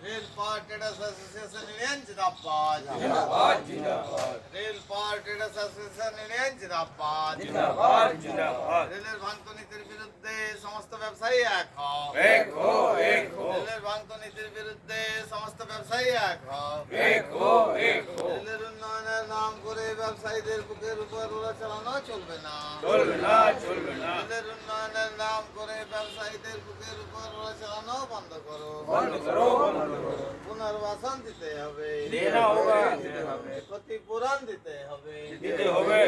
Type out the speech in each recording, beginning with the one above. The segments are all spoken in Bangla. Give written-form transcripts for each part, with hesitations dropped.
रेलपार ट्रेडर्स एसोसिएशन यूनियन जिंदाबाद जिंदाबाद जिंदाबाद रेलपार ट्रेडर्स एसोसिएशन यूनियन जिंदाबाद जिंदाबाद जिंदाबाद রেলের ভাঙত নীতির বিরুদ্ধে সমস্ত ব্যবসায়ী এক হও एक हो एक हो রেলের ভাঙত নীতির বিরুদ্ধে সমস্ত ব্যবসায়ী এক হও एक हो एक हो রেলের উন্নয়নের নাম করে ব্যবসায়ীদের বুকের উপর ওরা চালানো চলবে না চলবে না চলবে না রেলের উন্নয়নের নাম করে ব্যবসায়ীদের বুকের উপর ওরা চালানো বন্ধ করো बंद करो बंद करो পুনর্বাসন দিতে হবে देना होगा देना होगा ক্ষতিপূরণ দিতে হবে দিতে হবে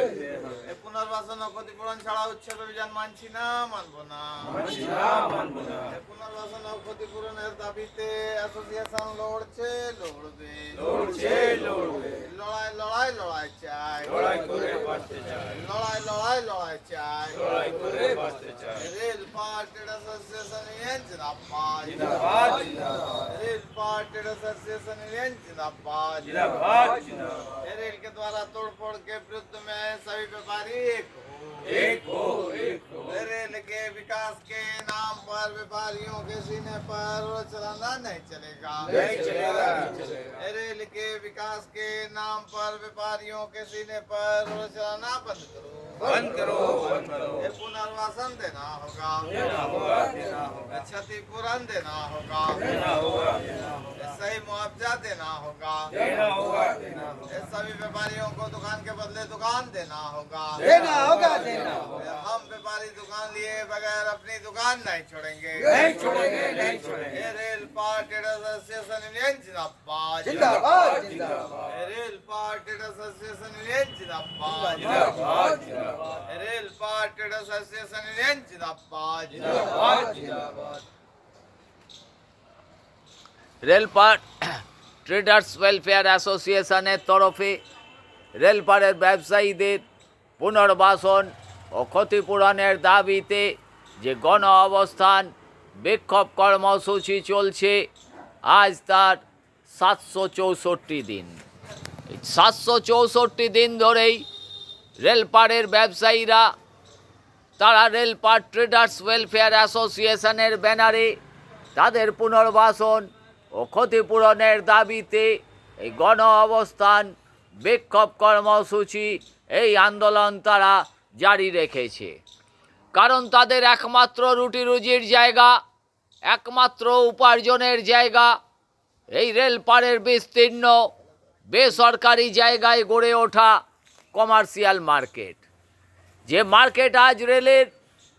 এই পুনর্বাসন ও ক্ষতিপূরণ ছাড়া উচ্ছেদ অভিযান মানছি না মানবো না মানছিনা মানবো না এই পুনর্বাসন ও ক্ষতিপূরণের দাবিতে অ্যাসোসিয়েশন লড়ছে লড়বে লড়ছে লড়বে লড়াই লড়াই লড়াই চাই লড়াই করে বাঁচতে চাই লড়াই লড়াই লড়াই চাই লড়াই করে বাঁচতে চাই রেল পার্টিড অ্যাসোসিয়েশন ইউনিয়ন জিন্দাবাদ जिंदाबाद जिंदाबाद रेल पार्टी एसोसिएशन यूनियन जिंदाबाद जिंदाबाद जिंदाबाद रेल के द्वारा तोड़फोड़ के विरुद्ध में सभी व्यापारी एक हो एक हो रेल के विकास के नाम पर व्यापारियों के सीने पर चलाना नहीं चलेगा नहीं चलेगा नहीं चलेगा रेल के विकास के नाम पर व्यापारियों के सीने पर चलाना बंद करो बंद करो बंद करो ये पुनर्वासन देना होगा देना होगा देना होगा क्षतिपूरण देना होगा देना होगा देना होगा सही मुआवजा देना होगा देना होगा देना होगा ये सभी व्यापारियों को दुकान के बदले दुकान देना होगा देना होगा देना होगा हम व्यापारी दुकान लिए बगैर अपनी दुकान नहीं छोड़ेंगे नहीं छोड़ेंगे नहीं छोड़ेंगे ये रेल पार्टी एसोसिएशन यूनियन जिंदाबाद जिंदाबाद जिंदाबाद ये रेल पार्टी एसोसिएशन यूनियन जिंदाबाद जिंदाबाद जिंदाबाद ये रेल पार्टी एसोसिएशन यूनियन जिंदाबाद जिंदाबाद जिंदाबाद রেলপার ট্রেডার্স ওয়েলফেয়ার অ্যাসোসিয়েশনের তরফে রেলপারের ব্যবসায়ীদের পুনর্বাসন ও ক্ষতিপূরণের দাবিতে যে গণ অবস্থান বিক্ষোভ কর্মসূচি চলছে আজ তার 764 দিন। এই 764 দিন ধরেই রেলপারের ব্যবসায়ীরা তারা রেলপার ট্রেডার্স ওয়েলফেয়ার অ্যাসোসিয়েশনের ব্যানারে তাদের পুনর্বাসন ও ক্ষতিপূরণের দাবিতে এই গণ অবস্থান বিক্ষোভ কর্মসূচি এই আন্দোলন তারা জারি রেখেছে। কারণ তাদের একমাত্র রুটি রুজির জায়গা, একমাত্র উপার্জনের জায়গা এই রেলপারের বিস্তীর্ণ বেসরকারি জায়গায় গড়ে ওঠা কমার্শিয়াল মার্কেট। যে মার্কেট আজ রেলের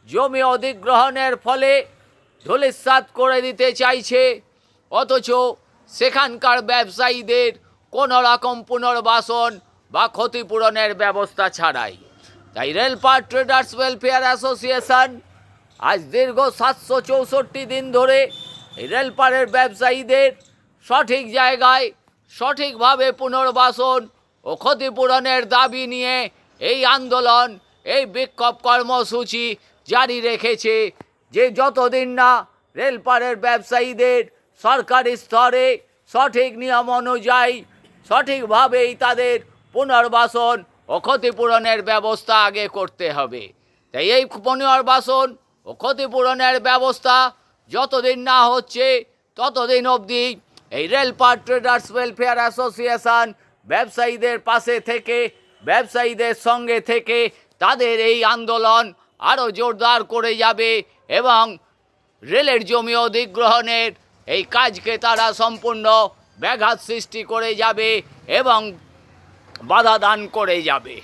জমি অধিগ্রহণের ফলে ধূলিসাৎ করে দিতে চাইছে, অথচ সেখানকার ব্যবসায়ীদের কোনো রকম পুনর্বাসন বা ক্ষতিপূরণের ব্যবস্থা ছাড়াই। তাই রেলপার ট্রেডার্স ওয়েলফেয়ার অ্যাসোসিয়েশন আজ দীর্ঘ 764 দিন ধরে এই রেলপারের ব্যবসায়ীদের সঠিক জায়গায় সঠিকভাবে পুনর্বাসন ও ক্ষতিপূরণের দাবি নিয়ে এই আন্দোলন, এই বিক্ষোভ কর্মসূচি জারি রেখেছে। যে যতদিন না রেলপারের ব্যবসায়ীদের সরকারি স্তরে সঠিক নিয়ম অনুযায়ী সঠিকভাবেই তাদের পুনর্বাসন ও ক্ষতিপূরণের ব্যবস্থা আগে করতে হবে। তাই এই পুনর্বাসন ও ক্ষতিপূরণের ব্যবস্থা যতদিন না হচ্ছে ততদিন অবধি এই রেলপার ট্রেডার্স ওয়েলফেয়ার অ্যাসোসিয়েশন ব্যবসায়ীদের পাশে থেকে, ব্যবসায়ীদের সঙ্গে থেকে তাদের এই আন্দোলন আরও জোরদার করে যাবে এবং রেলের জমি অধিগ্রহণের এই কাজকে তারা সম্পূর্ণ ব্যাঘাত সৃষ্টি করে যাবে এবং বাধা দান করে যাবে।